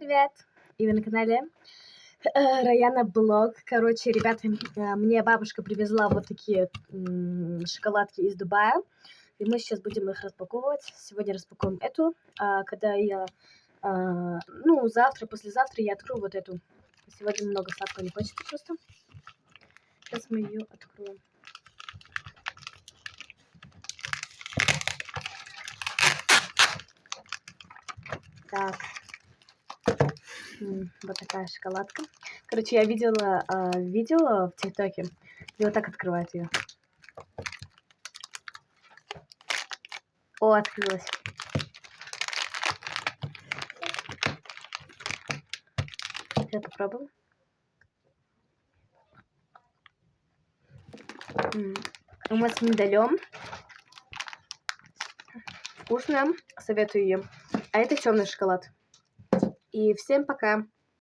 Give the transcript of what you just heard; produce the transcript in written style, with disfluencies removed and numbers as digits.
привет! И вы на канале Раяна Блог. Короче, ребята, мне бабушка привезла вот такие шоколадки из Дубая. И мы сейчас будем их распаковывать. Сегодня распакуем эту. Когда я, завтра, послезавтра я открою вот эту. Сегодня много сладкого не хочется просто. Сейчас мы ее откроем. Так. Вот такая шоколадка. Короче, я видела видео в ТикТоке, и вот так открывают ее. О, открылась. Я попробую. У нас с миндалем. Вкусная, советую ее. А это темный шоколад. И всем пока.